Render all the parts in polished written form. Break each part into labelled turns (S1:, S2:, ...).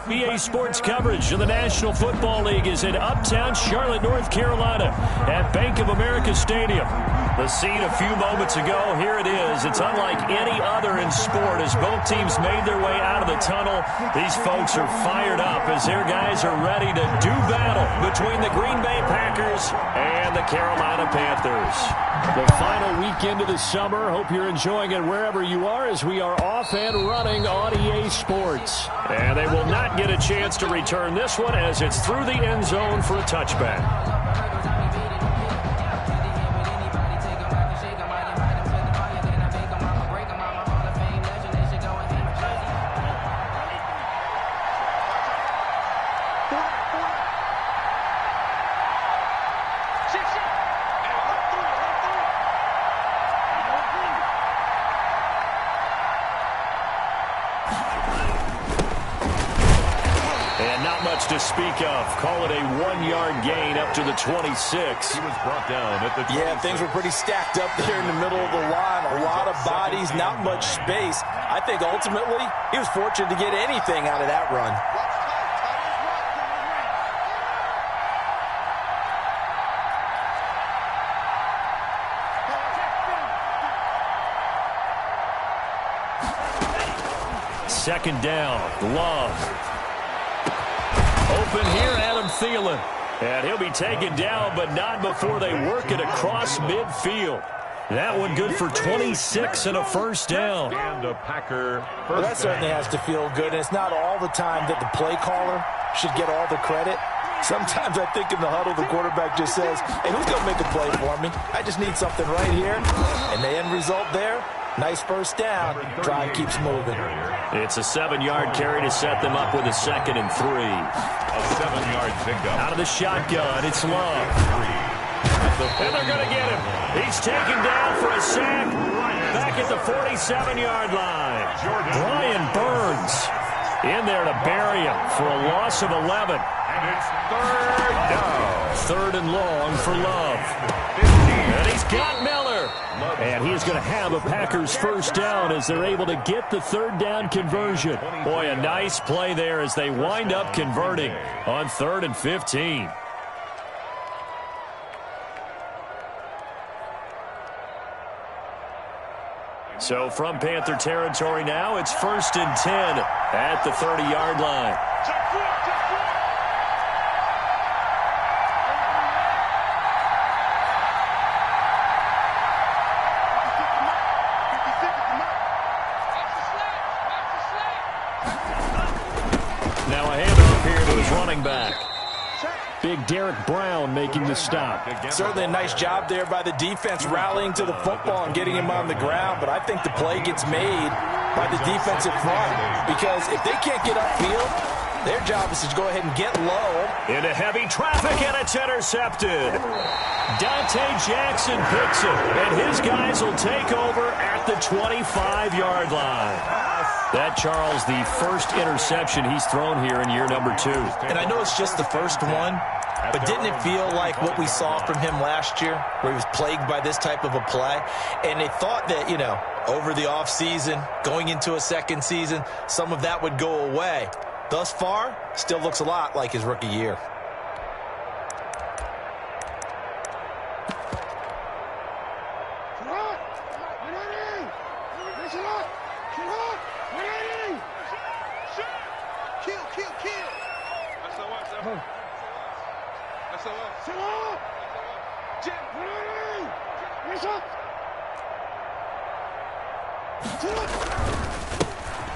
S1: EA Sports coverage of the National Football League is in uptown Charlotte, North Carolina at Bank of America Stadium. The scene a few moments ago, here it is. It's unlike any other in sport as both teams made their way out of the tunnel. These folks are fired up as their guys are ready to do battle between the Green Bay Packers and the Carolina Panthers. The final weekend of the summer. Hope you're enjoying it wherever you are as we are off and running on EA Sports. And they will not get a chance to return this one as it's through the end zone for a touchback. To speak of. Call it a 1-yard gain up to the 26.
S2: He was brought down at the 26.
S3: Yeah, things were pretty stacked up there in the middle of the line. A lot of bodies, not much space. I think ultimately he was fortunate to get anything out of that run.
S1: Second down, Love. Open here, Adam Thielen. And he'll be taken down, but not before they work it across midfield. That one good for 26 and a first down.
S2: And a Packer first
S3: well, that certainly has to feel good. And it's not all the time that the play caller should get all the credit. Sometimes I think in the huddle, the quarterback just says, hey, who's going to make a play for me? I just need something right here. And the end result there, nice first down. Drive keeps moving.
S1: It's a 7-yard carry to set them up with a 2nd and 3.
S2: A 7-yard pickup.
S1: Out of the shotgun, it's Love. And they're going to get him. He's taken down for a sack back at the 47-yard line. Brian Burns in there to bury him for a loss of 11.
S2: And it's third down.
S1: Third and long for Love. And he's got Miller. And he is going to have a Packers first down as they're able to get the third down conversion. Boy, a nice play there as they wind up converting on 3rd and 15. So from Panther territory now, it's 1st and 10 at the 30-yard line. Back. Big Derek Brown making the stop.
S3: Certainly a nice job there by the defense rallying to the football and getting him on the ground, but I think the play gets made by the defensive front because if they can't get upfield, their job is to go ahead and get low.
S1: Into heavy traffic, and it's intercepted. Dante Jackson picks it, and his guys will take over at the 25-yard line. That, Charles, the first interception he's thrown here in year number 2.
S3: And I know it's just the first one, but didn't it feel like what we saw from him last year, where he was plagued by this type of a play? And they thought that, you know, over the offseason, going into a second season, some of that would go away. Thus far, still looks a lot like his rookie year.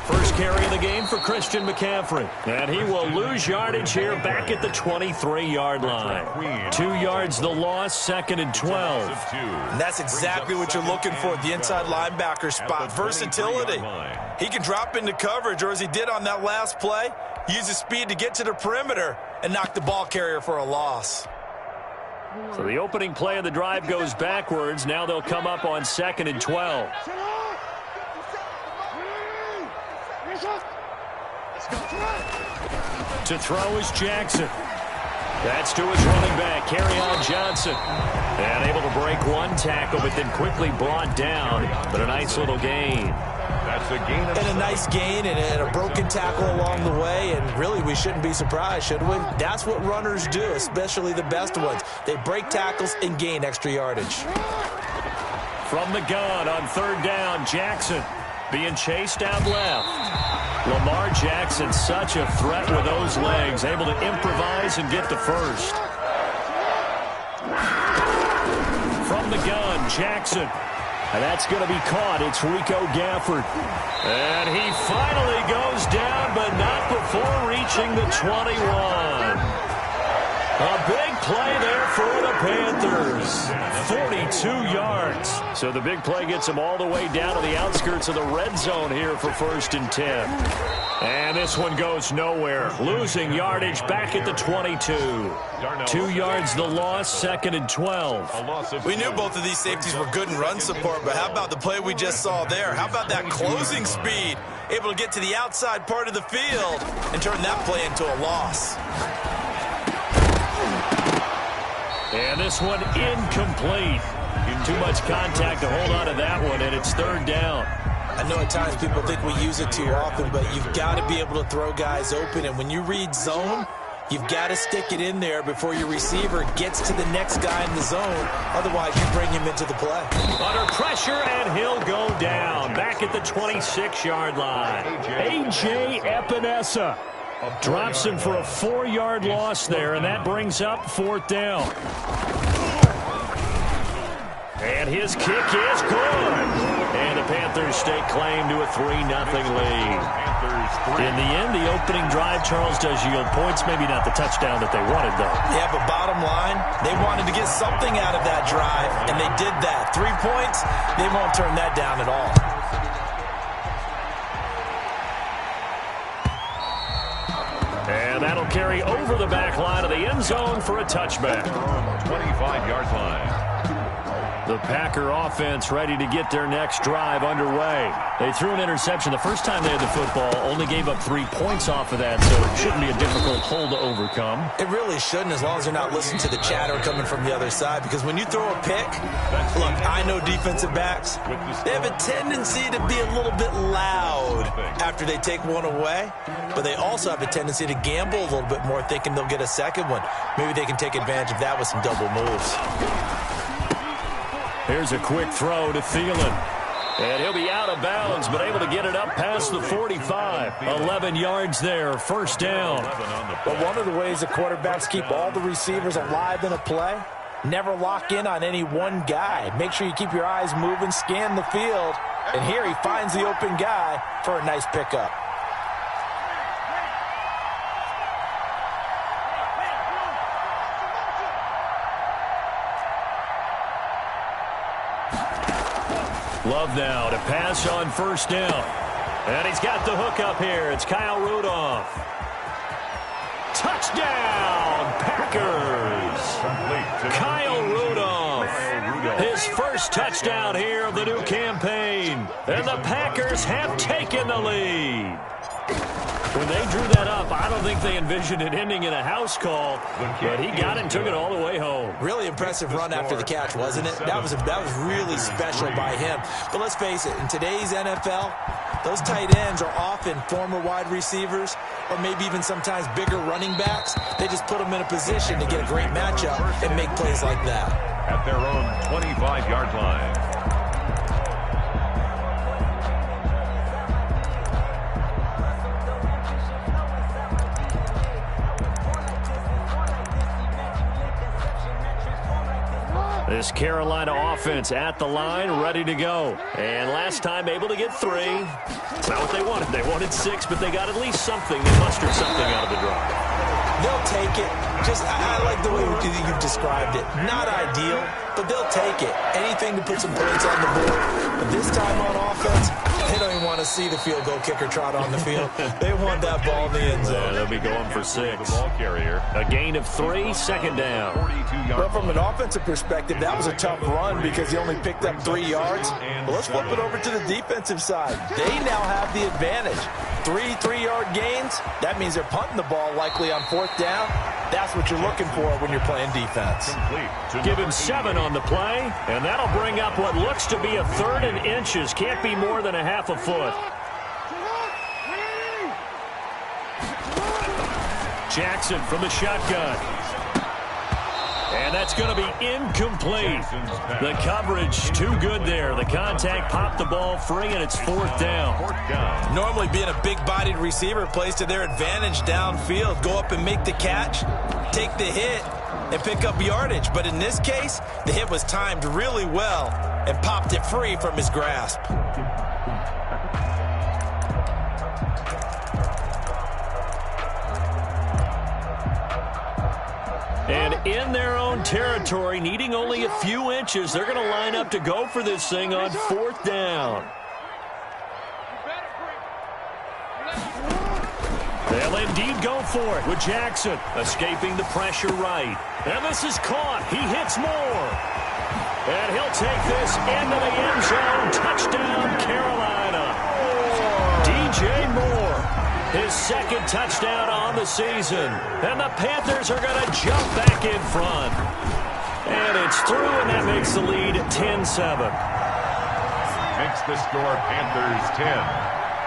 S1: First carry of the game for Christian McCaffrey. And he will lose yardage here back at the 23-yard line. 2 yards the loss, 2nd and 12.
S3: And that's exactly what you're looking for at the inside linebacker spot. Versatility. He can drop into coverage, or as he did on that last play, use his speed to get to the perimeter and knock the ball carrier for a loss.
S1: So the opening play of the drive goes backwards. Now they'll come up on 2nd and 12. To throw is Jackson. That's to his running back, Kerryon Johnson. And able to break one tackle, but then quickly brought down. But a nice little gain.
S2: That's a gain.
S3: And a nice gain and a broken tackle along the way. And really, we shouldn't be surprised, should we? That's what runners do, especially the best ones. They break tackles and gain extra yardage.
S1: From the gun on third down, Jackson being chased out left. Lamar Jackson, such a threat with those legs, able to improvise and get the first. From the gun, Jackson. And that's going to be caught. It's Rico Gafford. And he finally goes down, but not before reaching the 21. A big play there for the Panthers. 42 yards. So the big play gets him all the way down to the outskirts of the red zone here for 1st and 10. And this one goes nowhere. Losing yardage back at the 22. 2 yards the loss, 2nd and 12.
S3: We knew both of these safeties were good in run support, but how about the play we just saw there? How about that closing speed? Able to get to the outside part of the field and turn that play into a loss.
S1: And this one incomplete. Too much contact to hold on to that one, and it's 3rd down.
S3: I know at times people think we use it too often, but you've got to be able to throw guys open. And when you read zone, you've got to stick it in there before your receiver gets to the next guy in the zone. Otherwise, you bring him into the play.
S1: Under pressure, and he'll go down. Back at the 26-yard line. A.J. Epinesa drops him for a 4-yard loss there, and that brings up 4th down. And his kick is good. And the Panthers stake claim to a 3-0 lead. In the end, the opening drive, Charles, does yield points. Maybe not the touchdown that they wanted, though.
S3: Yeah, but bottom line, they wanted to get something out of that drive, and they did that. 3 points, they won't turn that down at all.
S1: And that'll carry over the back line of the end zone for a touchback.
S2: 25-yard line.
S1: The Packer offense ready to get their next drive underway. They threw an interception the first time they had the football, only gave up 3 points off of that, so it shouldn't be a difficult hole to overcome.
S3: It really shouldn't, as long as they're not listening to the chatter coming from the other side, because when you throw a pick, look, I know defensive backs, they have a tendency to be a little bit loud after they take one away, but they also have a tendency to gamble a little bit more, thinking they'll get a second one. Maybe they can take advantage of that with some double moves.
S1: Here's a quick throw to Thielen. And he'll be out of bounds, but able to get it up past the 45. 11 yards there, 1st down.
S3: But one of the ways that quarterbacks keep all the receivers alive in a play, never lock in on any one guy. Make sure you keep your eyes moving, scan the field. And here he finds the open guy for a nice pickup.
S1: Love now to pass on 1st down. And he's got the hook up here. It's Kyle Rudolph. Touchdown, Packers. Kyle Rudolph. His first touchdown here of the new campaign. And the Packers have taken the lead. When they drew that up, I don't think they envisioned it ending in a house call, but he got it and took it all the way home.
S3: Really impressive run after the catch, wasn't it? That was really special by him. But let's face it, in today's NFL, those tight ends are often former wide receivers or maybe even sometimes bigger running backs. They just put them in a position to get a great matchup and make plays like that.
S2: At their own 25-yard line.
S1: This Carolina offense at the line, ready to go. And last time able to get 3. It's not what they wanted. They wanted 6, but they got at least something. They mustered something out of the drive.
S3: They'll take it. I like the way you've described it. Not ideal, but they'll take it. Anything to put some points on the board. But this time on offense, they don't even want to see the field goal kicker trot on the field. They want that ball in the end zone.
S1: Yeah, they'll be going for 6.
S2: The ball carrier.
S1: A gain of 3, second down.
S2: 42-yard
S3: But from an offensive perspective, that was a tough run because he only picked up 3 yards. But let's flip it over to the defensive side. They now have the advantage. 3 3-yard gains. That means they're punting the ball likely on 4th down. That's what you're looking for when you're playing defense.
S1: Give him 7 on the play, and that'll bring up what looks to be a 3rd and inches. Can't be more than a half a foot. Jackson from the shotgun. And that's going to be incomplete. The coverage too good there. The contact popped the ball free, and it's 4th down.
S3: Normally being a big-bodied receiver plays to their advantage downfield. Go up and make the catch, take the hit, and pick up yardage. But in this case, the hit was timed really well and popped it free from his grasp.
S1: And in their own territory, needing only a few inches, they're going to line up to go for this thing on 4th down. They'll indeed go for it with Jackson, escaping the pressure right. And this is caught. He hits Moore. And he'll take this into the end zone. Touchdown, Carolina. DJ Moore, his 2nd touchdown on the season. And the Panthers are going to jump back in front. And it's through, and that makes the lead 10-7.
S2: Makes the score Panthers 10.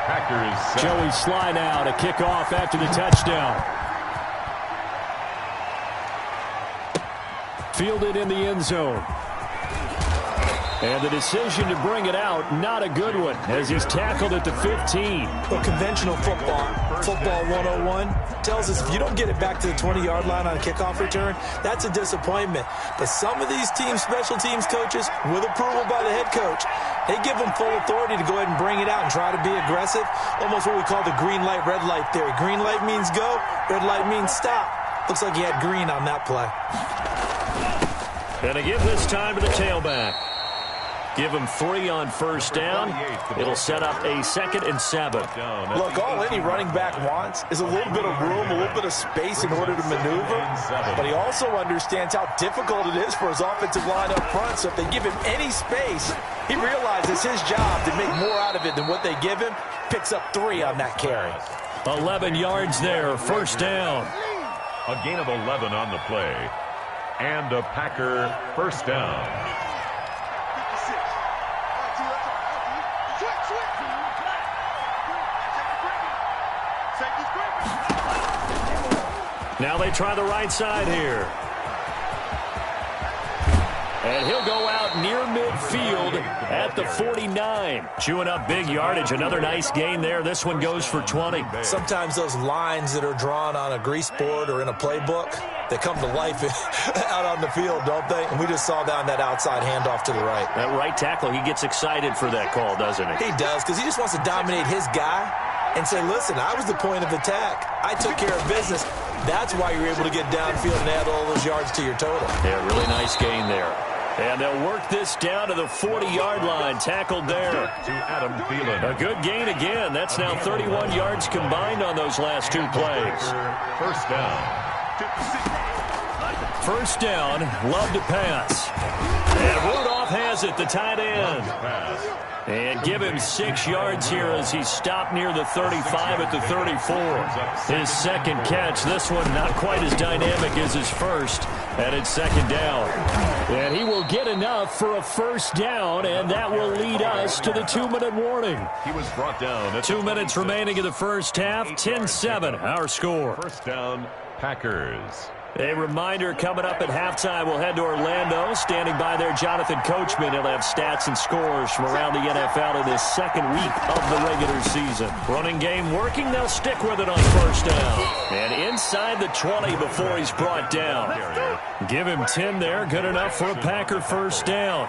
S2: Packers 7.
S1: Joey slide out, a kickoff after the touchdown. Fielded in the end zone. And the decision to bring it out, not a good one, as he's tackled at the 15.
S3: Well, conventional football 101, tells us if you don't get it back to the 20-yard line on a kickoff return, that's a disappointment. But some of these teams, special teams coaches, with approval by the head coach, they give them full authority to go ahead and bring it out and try to be aggressive. Almost what we call the green light, red light theory. Green light means go, red light means stop. Looks like he had green on that play.
S1: And to give this time to the tailback. Give him 3 on 1st down. It'll set up a 2nd and 7.
S3: Look, all any running back wants is a little bit of room, a little bit of space in order to maneuver. But he also understands how difficult it is for his offensive line up front. So if they give him any space, he realizes his job to make more out of it than what they give him. Picks up 3 on that carry.
S1: 11 yards there, 1st down.
S2: A gain of 11 on the play. And a Packer 1st down.
S1: Now they try the right side here. And he'll go out near midfield at the 49. Chewing up big yardage. Another nice gain there. This one goes for 20.
S3: Sometimes those lines that are drawn on a grease board or in a playbook, they come to life out on the field, don't they? And we just saw down that outside handoff to the right.
S1: That right tackle, he gets excited for that call, doesn't he?
S3: He does, because he just wants to dominate his guy and say, listen, I was the point of attack. I took care of business. That's why you're able to get downfield and add all those yards to your total.
S1: Yeah, really nice gain there. And they'll work this down to the 40-yard line. Tackled there.
S2: To Adam Thielen.
S1: A good gain again. That's now 31 yards combined on those last 2 plays.
S2: 1st down.
S1: 1st down, love to pass. And Rudolph has it, the tight end. And give him 6 yards here as he stopped near the 35 at the 34. His 2nd catch. This one not quite as dynamic as his first. And it's 2nd down. And he will get enough for a 1st down, and that will lead us to the 2-minute warning.
S2: He was brought down.
S1: 2 minutes remaining in the first half. 10-7, our score.
S2: 1st down, Packers.
S1: A reminder, coming up at halftime, we'll head to Orlando. Standing by there, Jonathan Coachman. He'll have stats and scores from around the NFL in this 2nd week of the regular season. Running game working. They'll stick with it on 1st down. And inside the 20 before he's brought down. Give him 10 there. Good enough for a Packer 1st down.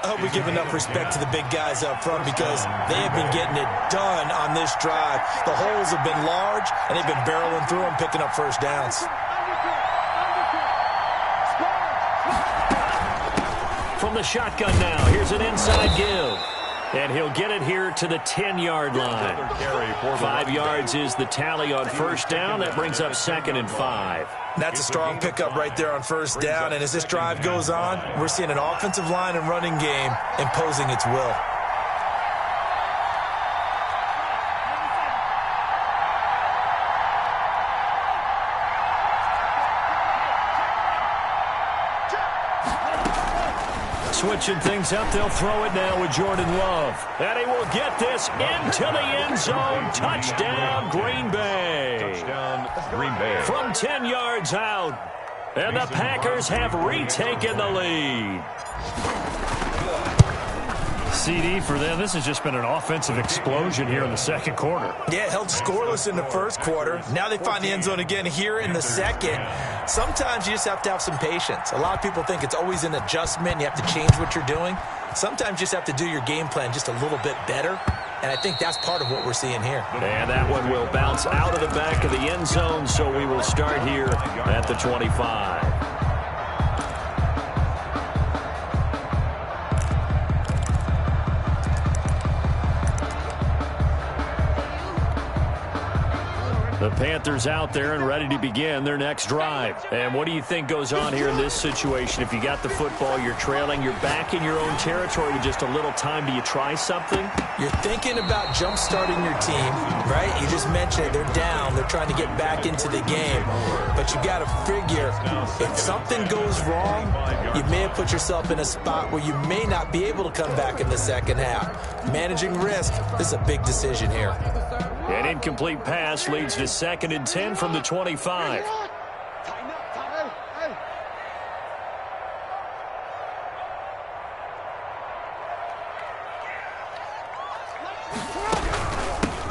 S3: I hope we give enough respect to the big guys up front because they have been getting it done on this drive. The holes have been large, and they've been barreling through them, picking up 1st downs.
S1: From the shotgun now, here's an inside give. And he'll get it here to the 10-yard line. 5 yards is the tally on first down. That brings up 2nd and 5.
S3: That's a strong pickup right there on first down. And as this drive goes on, we're seeing an offensive line and running game imposing its will.
S1: Switching things up, they'll throw it now with Jordan Love. And he will get this into the end zone. Touchdown, Green Bay.
S2: Touchdown, Green Bay.
S1: From 10 yards out. And the Packers have retaken the lead. CD for them. This has just been an offensive explosion here in the second quarter.
S3: Yeah, held scoreless in the first quarter. Now they find the end zone again here in the second. Sometimes you just have to have some patience. A lot of people think it's always an adjustment. You have to change what you're doing. Sometimes you just have to do your game plan just a little bit better. And I think that's part of what we're seeing here.
S1: And that one will bounce out of the back of the end zone, so we will start here at the 25. The Panthers out there and ready to begin their next drive. And what do you think goes on here in this situation? If you got the football, you're trailing, you're back in your own territory with just a little time. Do you try something?
S3: You're thinking about jump-starting your team, right? You just mentioned it. They're down. They're trying to get back into the game. But you got to figure, if something goes wrong, you may have put yourself in a spot where you may not be able to come back in the second half. Managing risk, this is a big decision here.
S1: An incomplete pass leads to 2nd and 10 from the 25.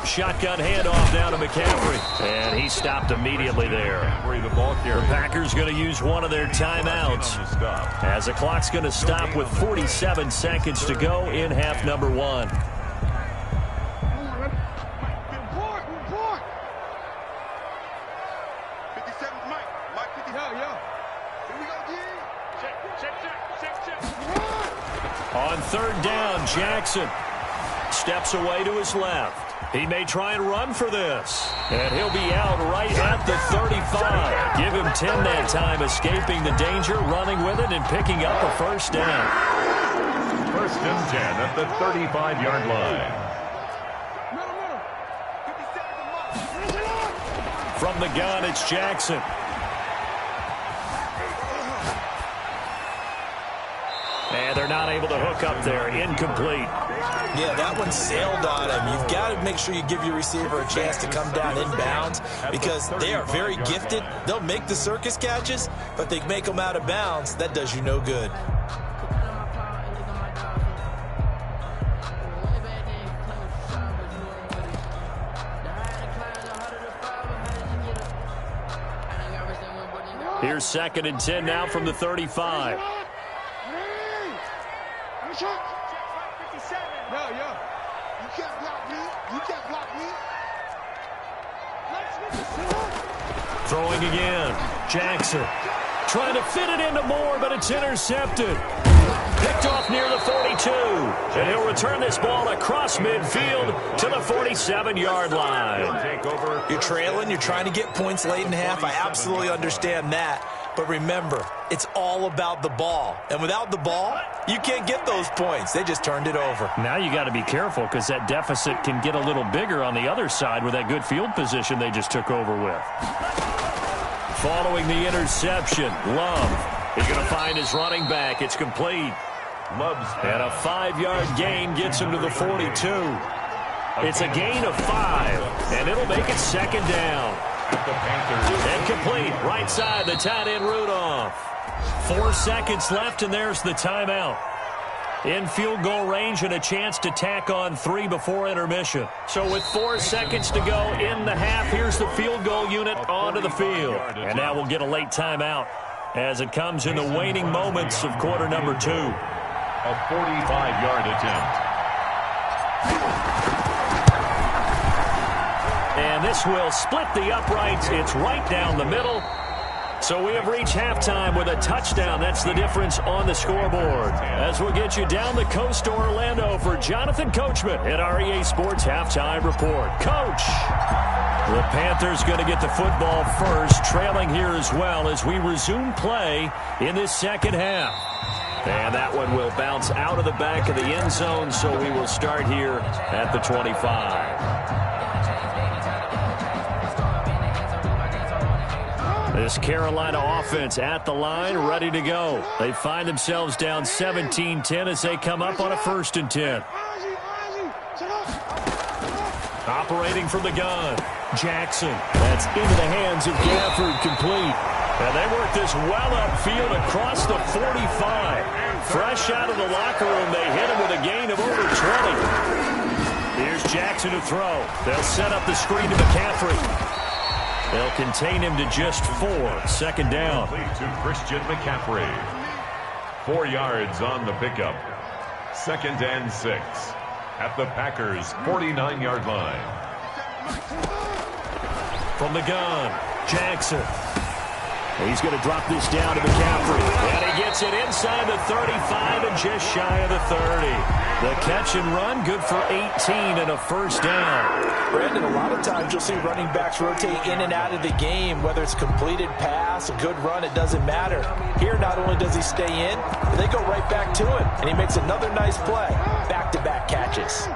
S1: Shotgun handoff down to McCaffrey. And he stopped immediately there. The Packers going to use one of their timeouts as the clock's going to stop with 47 seconds to go in half number 1. On 3rd down, Jackson steps away to his left. He may try and run for this. And he'll be out right at the 35. Give him 10 that time, escaping the danger, running with it, and picking up a first down.
S2: 1st and 10 at the 35-yard line.
S1: From the gun, it's Jackson. And they're not able to hook up there. Incomplete.
S3: Yeah, that one sailed on him. You've got to make sure you give your receiver a chance to come down inbounds because they are very gifted. They'll make the circus catches, but they make them out of bounds. That does you no good.
S1: Here's 2nd and 10 now from the 35. Throwing again. Jackson trying to fit it into Moore, but it's intercepted. Picked off near the 42. And he'll return this ball across midfield to the 47-yard line.
S3: You're trailing. You're trying to get points late in half. I absolutely understand that. But remember, it's all about the ball. And without the ball, you can't get those points. They just turned it over.
S1: Now you got to be careful because that deficit can get a little bigger on the other side with that good field position they just took over with. Following the interception, Love is going to find his running back. It's complete. And a 5-yard gain gets him to the 42. It's a gain of 5, and it'll make it 2nd down. And complete, right side, the tight end Rudolph. 4 seconds left, and there's the timeout. In field goal range and a chance to tack on 3 before intermission. So with 4 seconds to go in the half, here's the field goal unit onto the field. And now we'll get a late timeout as it comes in the waning moments of quarter number 2.
S2: A 45-yard attempt.
S1: And this will split the uprights. It's right down the middle. So we have reached halftime with a touchdown. That's the difference on the scoreboard. As we'll get you down the coast to Orlando for Jonathan Coachman at our EA Sports Halftime Report. Coach! The Panthers going to get the football first, trailing here as well as we resume play in this second half. And that one will bounce out of the back of the end zone, so we will start here at the 25. This Carolina offense at the line, ready to go. They find themselves down 17-10 as they come up on a 1st and 10. Operating from the gun, Jackson. That's into the hands of Gafford, complete. And they work this well upfield across the 45. Fresh out of the locker room, they hit him with a gain of over 20. Here's Jackson to throw. They'll set up the screen to McCaffrey. They'll contain him to just 4. 2nd down.
S2: To Christian McCaffrey. 4 yards on the pickup. 2nd and 6 at the Packers' 49-yard line.
S1: From the gun, Jackson. He's going to drop this down to McCaffrey. And he gets it inside the 35 and just shy of the 30. The catch and run, good for 18 and a 1st down.
S3: Brandon, a lot of times you'll see running backs rotate in and out of the game, whether it's completed pass, a good run, it doesn't matter. Here, not only does he stay in, but they go right back to him, and he makes another nice play. Back-to-back catches.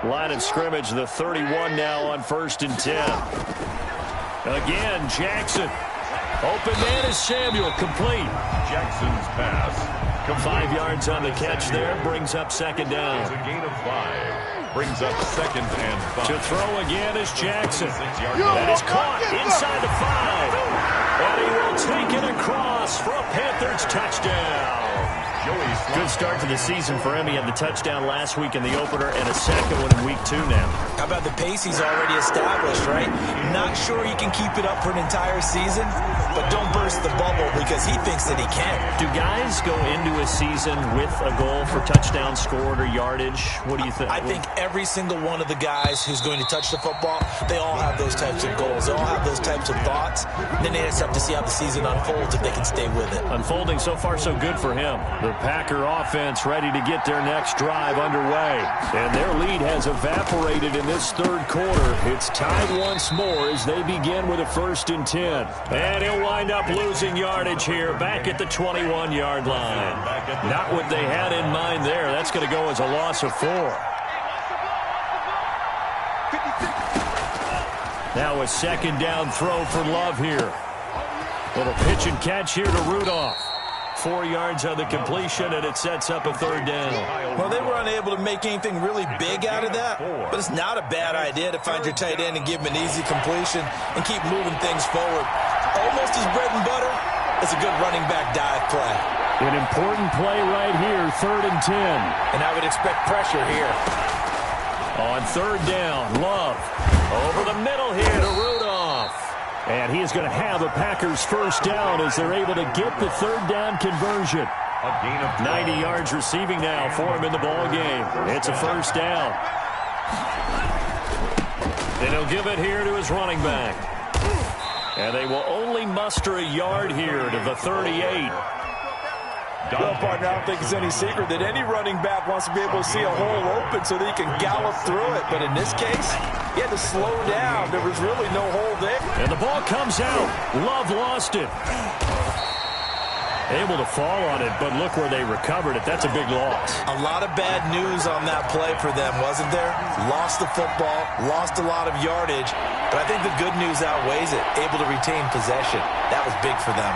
S1: Line of scrimmage, the 31 now on 1st and 10. Again, Jackson. Open man is Samuel, complete.
S2: Jackson's pass.
S1: 5 yards on the catch there, brings up 2nd down.
S2: It's a gain of 5. Brings up 2nd and 5.
S1: To throw again is Jackson. That is caught inside the 5. And he will take it across for a Panthers touchdown. Good start to the season for him. He had the touchdown last week in the opener and a 2nd one in week 2 now.
S3: How about the pace he's already established, right? Not sure he can keep it up for an entire season, but don't burst the bubble because he thinks that he can.
S1: Do guys go into a season with a goal for touchdown scored or yardage? What do you think?
S3: I think every single one of the guys who's going to touch the football, they all have those types of goals. They all have those types of thoughts. And then they just have to see how the season unfolds if they can stay with it.
S1: Unfolding so far so good for him. The Packer offense ready to get their next drive underway. And their lead has evaporated in this 3rd quarter. It's tied once more as they begin with a 1st and 10. And he'll wind up losing yardage here back at the 21-yard line. Not what they had in mind there. That's going to go as a loss of 4. Now a 2nd down throw for Love here. Little pitch and catch here to Rudolph. 4 yards on the completion, and it sets up a 3rd down.
S3: Well, they were unable to make anything really big out of that, but it's not a bad idea to find your tight end and give him an easy completion and keep moving things forward. Almost his bread and butter. It's a good running back dive play.
S1: An important play right here, 3rd and 10.
S3: And I would expect pressure here.
S1: On 3rd down, Love. Over the middle here to Rudolph. And he is going to have a Packers 1st down as they're able to get the 3rd down conversion.
S2: A gain of
S1: 90 yards receiving now for him in the ball game. It's a 1st down. And he'll give it here to his running back. And they will only muster a yard here to the 38.
S3: Well, partner, I don't think it's any secret that any running back wants to be able to see a hole open so that he can gallop through it. But in this case, he had to slow down. There was really no hole there.
S1: And the ball comes out. Love lost it. Able to fall on it, but look where they recovered it. That's a big loss.
S3: A lot of bad news on that play for them, wasn't there? Lost the football, lost a lot of yardage. But I think the good news outweighs it. Able to retain possession. That was big for them.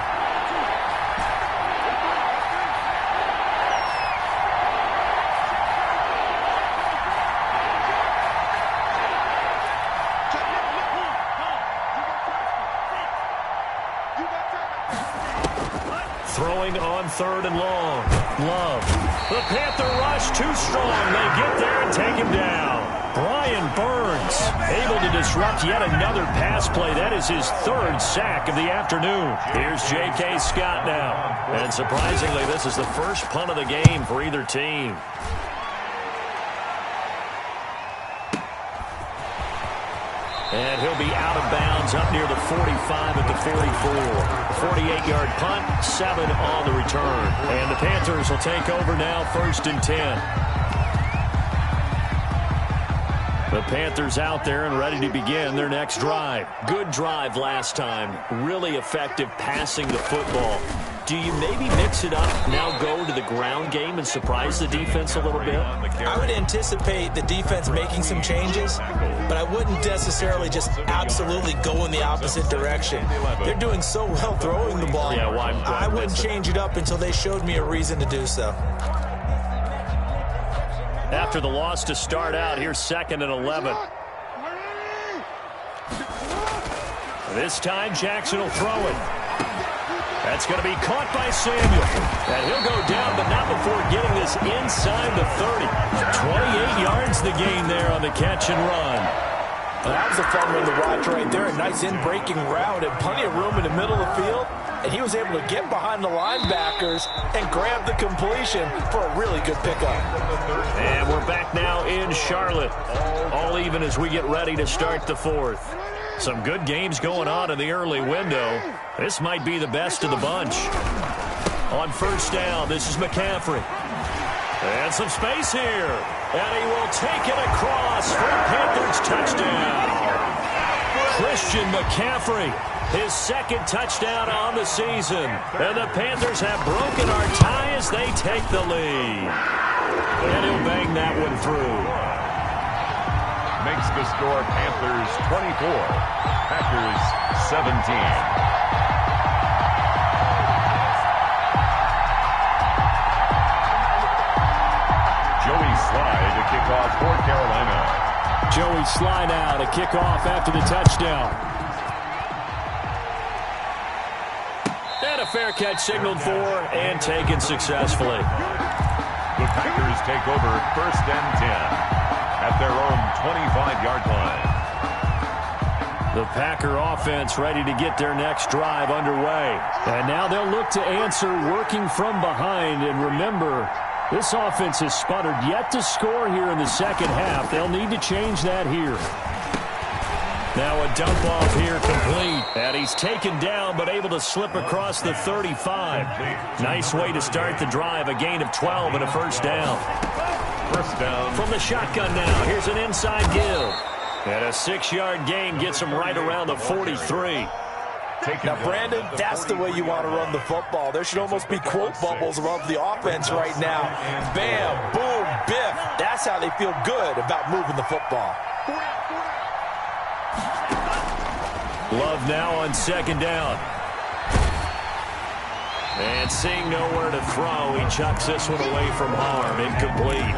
S1: Throwing on 3rd and long. Love. The Panther rush too strong. They get there and take him down. Brian Burns able to disrupt yet another pass play. That is his 3rd sack of the afternoon. Here's J.K. Scott now. And surprisingly, this is the first punt of the game for either team. And he'll be out of bounds up near the 45 at the 44. 48-yard punt, 7 on the return. And the Panthers will take over now, 1st and 10. The Panthers out there and ready to begin their next drive. Good drive last time. Really effective passing the football. Do you maybe mix it up, now go to the ground game and surprise the defense a little bit?
S3: I would anticipate the defense making some changes, but I wouldn't necessarily just absolutely go in the opposite direction. They're doing so well throwing the ball.
S1: Yeah,
S3: I wouldn't change it up until they showed me a reason to do so.
S1: After the loss to start out, here's 2nd and 11. This time, Jackson will throw it. That's going to be caught by Samuel. And he'll go down, but not before getting this inside the 30. 28 yards the gain there on the catch and run.
S3: Well, that was a fun one to watch right there. A nice in-breaking route and plenty of room in the middle of the field. And he was able to get behind the linebackers and grab the completion for a really good pickup.
S1: And we're back now in Charlotte. All even as we get ready to start the 4th. Some good games going on in the early window. This might be the best of the bunch. On 1st down, this is McCaffrey. And some space here. And he will take it across for a Panthers touchdown. Christian McCaffrey, his 2nd touchdown on the season. And the Panthers have broken our tie as they take the lead. And he'll bang that one through.
S2: Makes the score Panthers 24, Packers 17. Joey Slye to kick off for Carolina.
S1: Joey Slye now to kick off after the touchdown. And a fair catch signaled for and taken successfully.
S2: The Packers take over 1st and 10. At their own 25-yard line.
S1: The Packer offense ready to get their next drive underway. And now they'll look to answer working from behind. And remember, this offense has sputtered yet to score here in the 2nd half. They'll need to change that here. Now a dump off here complete. And he's taken down but able to slip across the 35. Nice way to start the drive. A gain of 12 and a 1st down.
S2: 1st down.
S1: From the shotgun now, here's an inside give. And a 6-yard gain gets him right around the 43.
S3: Now, Brandon, that's the way you want to run the football. There should almost be quote bubbles above the offense right now. Bam, boom, biff. That's how they feel good about moving the football.
S1: Love now on 2nd down. And seeing nowhere to throw, he chucks this one away from harm. Incomplete.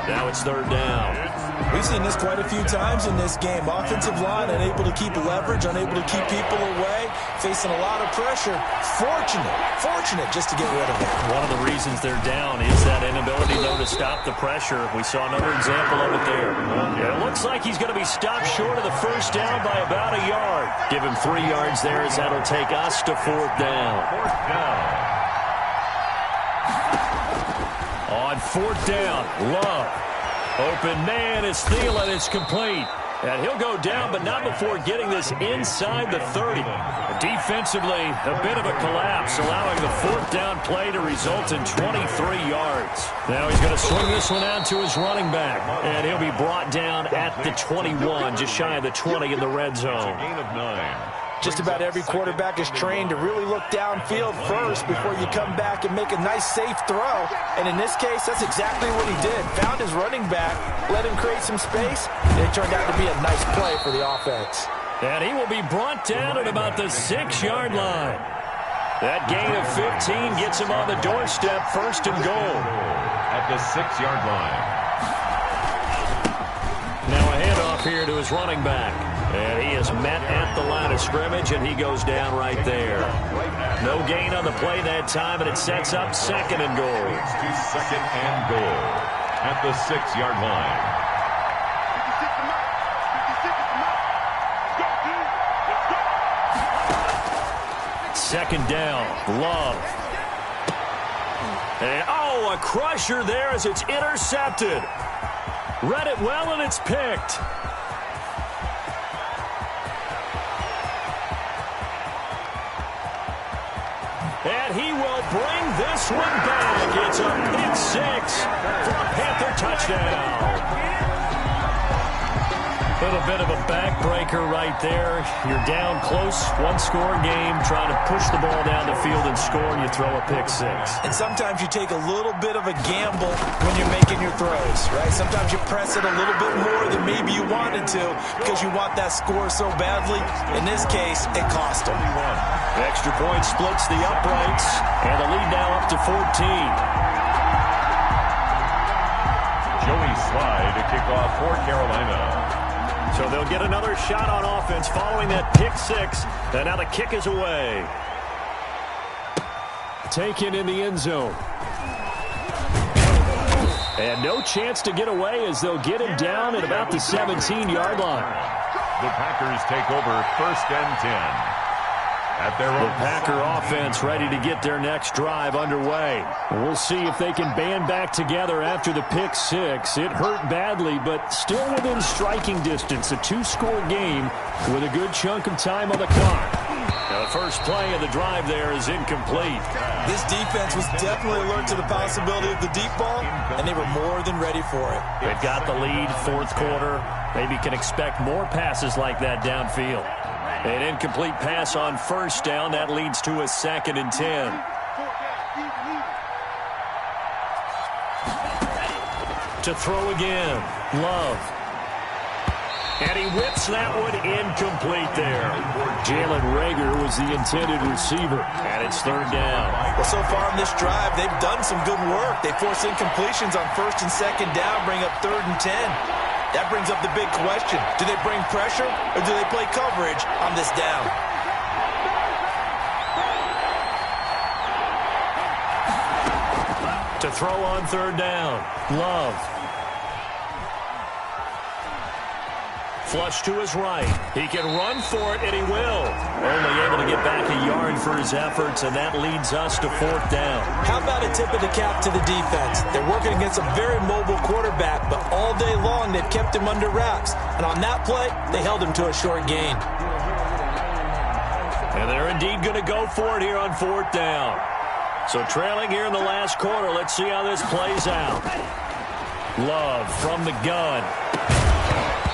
S1: Now it's 3rd down.
S3: We've seen this quite a few times in this game. Offensive line unable to keep leverage, unable to keep people away, facing a lot of pressure. Fortunate just to get rid of it.
S1: One of the reasons they're down is that inability, though, to stop the pressure. We saw another example of it there. And it looks like he's going to be stopped short of the 1st down by about a yard. Give him 3 yards there as that'll take us to 4th down.
S2: 4th down.
S1: On 4th down, Love. Open man is Thielen. It's complete. And he'll go down, but not before getting this inside the 30. Defensively, a bit of a collapse, allowing the 4th down play to result in 23 yards. Now he's going to swing this one out to his running back. And he'll be brought down at the 21, just shy of the 20 in the red zone.
S2: Gain of 9.
S3: Just about every quarterback is trained to really look downfield first before you come back and make a nice, safe throw. And in this case, that's exactly what he did. Found his running back, let him create some space, and it turned out to be a nice play for the offense.
S1: And he will be brought down at about the 6-yard line. That gain of 15 gets him on the doorstep, 1st and goal.
S2: At the 6-yard line.
S1: Now a handoff here to his running back. And he is met at the line of scrimmage, and he goes down right there. No gain on the play that time, and it sets up 2nd and goal.
S2: It's to 2nd and goal at the 6-yard line.
S1: Second down, Love. And, oh, a crusher there as it's intercepted. Read it well, and it's picked. he will bring this one back. It's a pick six for a Panther touchdown. A little bit of a backbreaker right there. You're down close, one-score game, trying to push the ball down the field and score, and you throw a pick six.
S3: And sometimes you take a little bit of a gamble when you're making your throws, right? Sometimes you press it a little bit more than maybe you wanted to because you want that score so badly. In this case, it cost them.
S1: Extra point splits the uprights, and the lead now up to 14.
S2: Joey Slye to kick off for Carolina.
S1: So they'll get another shot on offense following that pick six. And now the kick is away. Taken in the end zone. And no chance to get away as they'll get him down at about the 17-yard line.
S2: The Packers take over 1st and 10. At their
S1: the Packer offense ready to get their next drive underway. We'll see if they can band back together after the pick six. It hurt badly, but still within striking distance. A two-score game with a good chunk of time on the clock. Now the first play of the drive there is incomplete.
S3: This defense was definitely alert to the possibility of the deep ball, and they were more than ready for it.
S1: They've got the lead, fourth quarter. Maybe can expect more passes like that downfield. An incomplete pass on first down. That leads to a 2nd and 10. To throw again. Love. And he whips that one incomplete there. Jalen Reagor was the intended receiver. And it's 3rd down.
S3: Well, so far in this drive, they've done some good work. They force incompletions on 1st and 2nd down, bring up 3rd and 10. That brings up the big question. Do they bring pressure or do they play coverage on this down?
S1: To throw on 3rd down. Love. Flush to his right. He can run for it, and he will. Only able to get back a yard for his efforts, and that leads us to 4th down.
S3: How about a tip of the cap to the defense? They're working against a very mobile quarterback, but all day long they've kept him under wraps. And on that play, they held him to a short gain.
S1: And they're indeed going to go for it here on 4th down. So trailing here in the last quarter, let's see how this plays out. Love from the gun.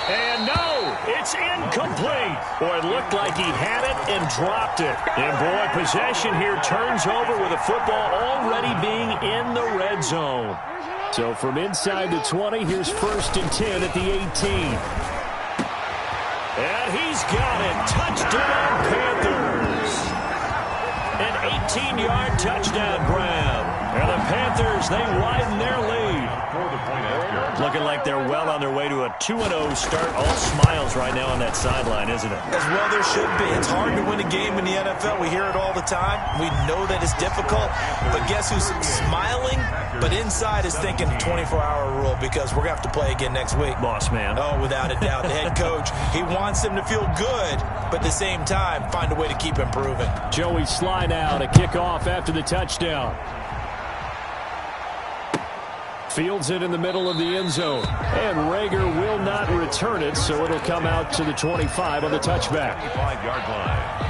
S1: And no, it's incomplete. Boy, it looked like he had it and dropped it. And boy, possession here turns over with the football already being in the red zone. So from inside the 20, here's 1st and 10 at the 18. And he's got it. Touchdown, Panthers. An 18-yard touchdown grab. And the Panthers, they widen their lead. Looking like they're well on their way to a 2-0 start. All smiles right now on that sideline, isn't it?
S3: As well there should be. It's hard to win a game in the NFL. We hear it all the time. We know that it's difficult. But guess who's smiling? But inside is thinking 24-hour rule because we're going to have to play again next week.
S1: Boss man.
S3: Oh, without a doubt. The head coach, he wants them to feel good, but at the same time, find a way to keep improving.
S1: Joey Slye now to kick off after the touchdown. Fields it in the middle of the end zone. And Reagor will not return it, so it'll come out to the 25 on the touchback.
S2: 5-yard line.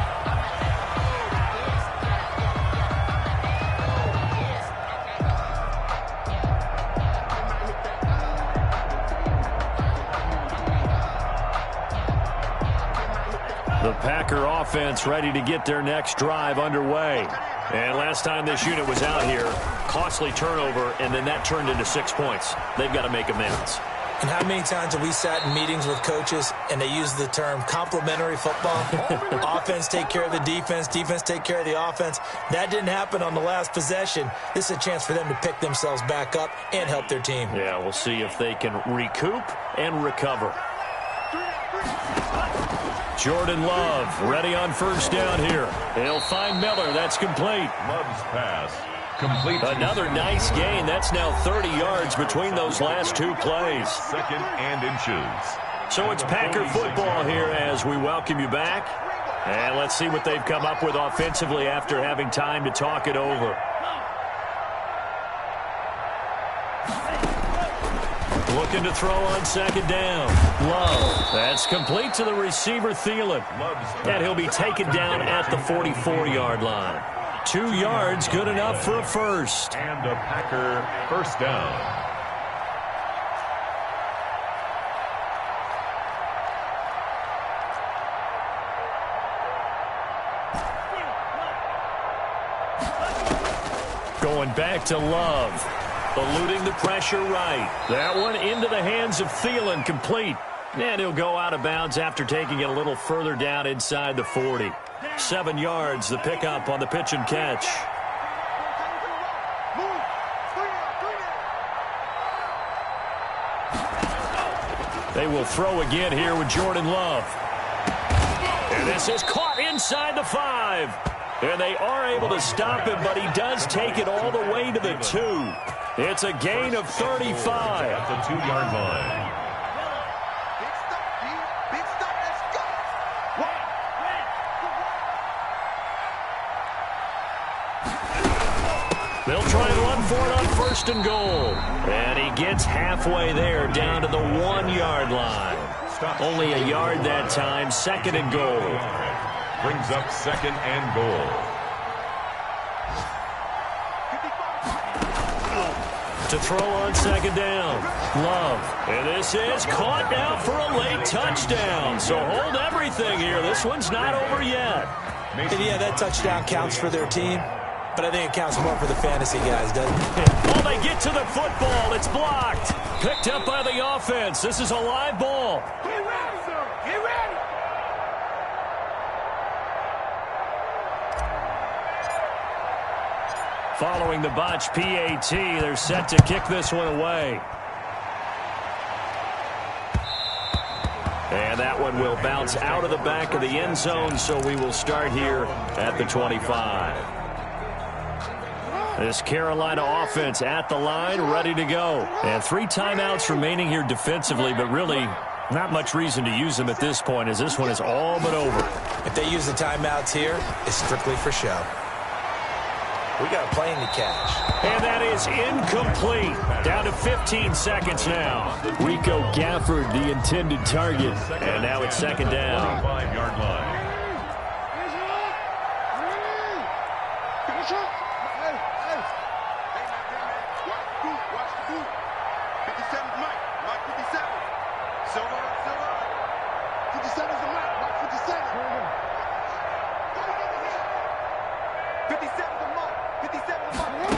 S1: The Packer offense ready to get their next drive underway. And last time this unit was out here, costly turnover, and then that turned into 6 points. They've got to make amends.
S3: And how many times have we sat in meetings with coaches and they use the term complementary football? Offense take care of the defense, defense take care of the offense. That didn't happen on the last possession. This is a chance for them to pick themselves back up and help their team.
S1: Yeah, we'll see if they can recoup and recover. Jordan Love ready on 1st down here. He'll find Miller. That's complete.
S2: Love's pass. Complete.
S1: Another nice gain. That's now 30 yards between those last 2 plays.
S2: 2nd and inches.
S1: So it's Packer football here as we welcome you back. And let's see what they've come up with offensively after having time to talk it over. Looking to throw on 2nd down. Love. That's complete to the receiver, Thielen. And he'll be taken down at the 44-yard line. 2 yards, good enough for a first.
S2: And a Packer first down.
S1: Going back to Love. Eluding the pressure right. That one into the hands of Thielen, complete. And he'll go out of bounds after taking it a little further down inside the 40. 7 yards, the pickup on the pitch and catch. They will throw again here with Jordan Love. And this is caught inside the 5. And they are able to stop him, but he does take it all the way to the 2. It's a gain of 35.
S2: At the 2-yard line.
S4: Big stop, let's go.
S1: They'll try and run for it on first and goal. And he gets halfway there, down to the 1-yard line. Only a yard that time, second and goal.
S2: Brings up second and goal.
S1: To throw on second down. Love. And this is caught now for a late touchdown. So hold everything here. This one's not over yet.
S3: And yeah, that touchdown counts for their team, but I think it counts more for the fantasy guys, doesn't it?
S1: Oh, they get to the football. It's blocked. Picked up by the offense. This is a live ball.
S4: Get ready, sir. Get ready.
S1: Following the botch PAT, they're set to kick this one away. And that one will bounce out of the back of the end zone, so we will start here at the 25. This Carolina offense at the line, ready to go. And 3 timeouts remaining here defensively, but really not much reason to use them at this point, as this one is all but over.
S3: If they use the timeouts here, it's strictly for show. We got a plane to catch.
S1: And that is incomplete. Down to 15 seconds now. Rico Gafford, the intended target. And now it's second down.
S2: 5-yard line.
S4: Watch the boot. 57 Mike. Mike 57. Silver. 57's a Mike. Mike 57. 57's a Mike. 57's a Mike.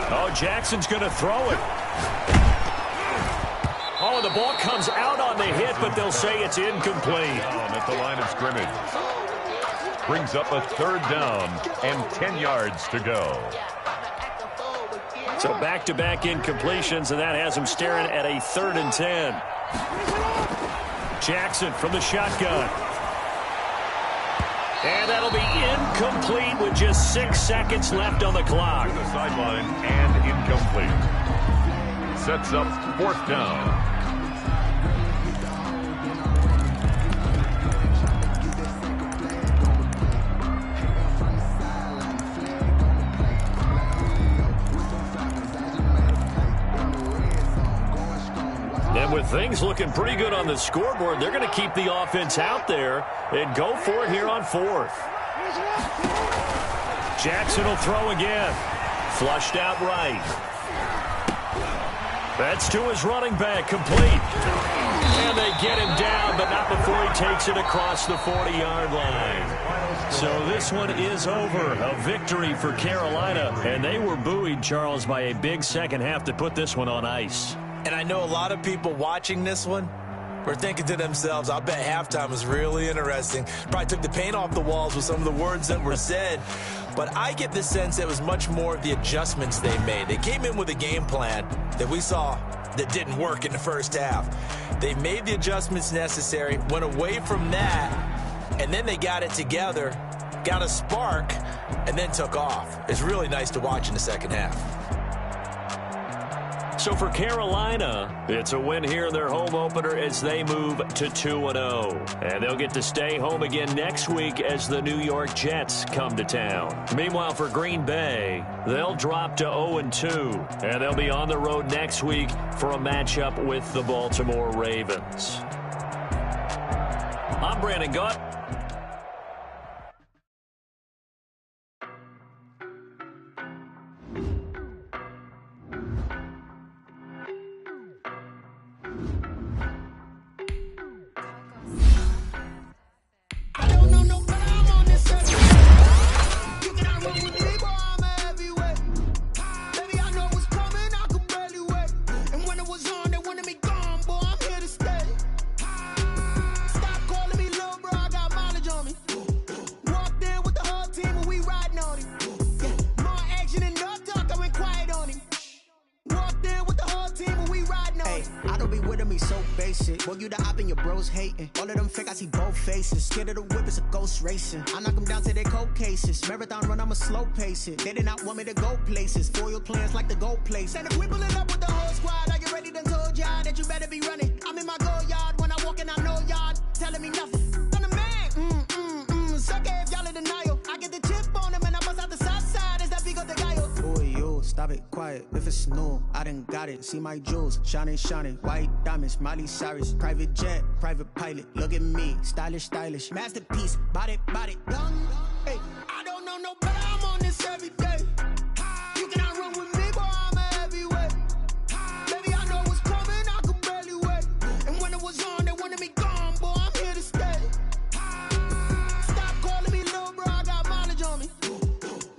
S1: Oh, Jackson's going to throw it. Oh, the ball comes out on the hit, but they'll say it's incomplete.
S2: Down at the line of scrimmage. Brings up a third down and 10 yards to go.
S1: So back-to-back incompletions, and that has him staring at a 3rd and 10. Jackson from the shotgun. And that'll be incomplete with just 6 seconds left on the clock.
S2: To the sideline and incomplete. Sets up 4th down.
S1: And with things looking pretty good on the scoreboard, they're going to keep the offense out there and go for it here on 4th. Jackson will throw again. Flushed out right. That's to his running back, complete. And they get him down, but not before he takes it across the 40-yard line. So this one is over. A victory for Carolina. And they were buoyed, Charles, by a big second half to put this one on ice.
S3: And I know a lot of people watching this one were thinking to themselves, I'll bet halftime was really interesting. Probably took the paint off the walls with some of the words that were said. But I get the sense it was much more of the adjustments they made. They came in with a game plan that we saw that didn't work in the first half. They made the adjustments necessary, went away from that, and then they got it together, got a spark, and then took off. It's really nice to watch in the second half.
S1: So for Carolina, it's a win here in their home opener as they move to 2-0. And they'll get to stay home again next week as the New York Jets come to town. Meanwhile, for Green Bay, they'll drop to 0-2. And they'll be on the road next week for a matchup with the Baltimore Ravens. I'm Brandon Gott.
S5: you the op and your bros hating. All of them fake, I see both faces. Scared of the whip, it's a ghost racing. I knock them down to their cold cases. Marathon run, I'ma slow pace it. They did not want me to go places. Foil plans like the gold place. And if we pulling up with the whole squad, I get ready to told y'all that you better be running. I'm in my go yard when I walk in, I know y'all telling me nothing. I'm the man, suck it if y'all in denial. I get the chip on them and I bust out the south side. Is that big of the guy? Boy, yo, stop it, quiet. If it's new, I done got it. See my jewels, shining, shining. White diamonds, Miley Cyrus. Private jet, private pilot. Look at me, stylish, stylish. Masterpiece, body, young. Hey, I don't know no better. I'm on this every day. You cannot run with me, boy. I'm a heavyweight. Baby, I know what's coming. I could barely wait. And when it was on, they wanted me gone, boy. I'm here to stay. Stop calling me little bro. I got mileage on me.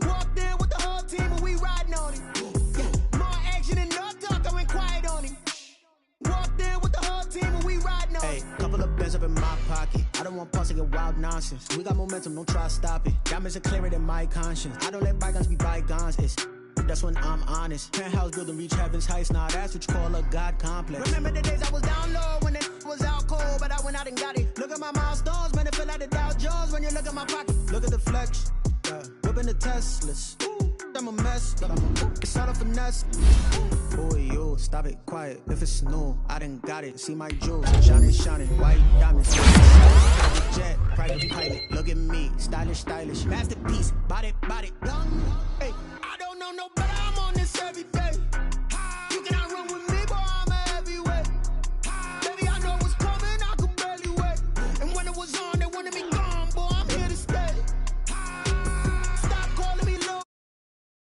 S5: Walked in with the whole team, and we riding on it. Yeah, more action and no talk. I went quiet on him. Walked in with the whole team, and we riding on it. Hey, couple of bands up in my pocket. I don't want pause to get wild nonsense. We got momentum, don't try to stop it. Diamonds are clearer than my conscience. I don't let bygones be bygones. That's when I'm honest. Penthouse building reach heaven's heights. Now that's what you call a God complex. Remember the days I was down low when it was out cold, but I went out and got it. Look at my milestones, man, it feel like the Dow Jones when you look at my pocket. Look at the flex, whipping the Teslas. I'm a mess, but it's all a finesse. Boy, yo, stop it, quiet. If it's new, I done got it. See my jewels, shining, shining. White diamonds, private jet, private pilot. Look at me, stylish, stylish. Masterpiece, body, young. Hey, I don't know no better. I'm on this every day.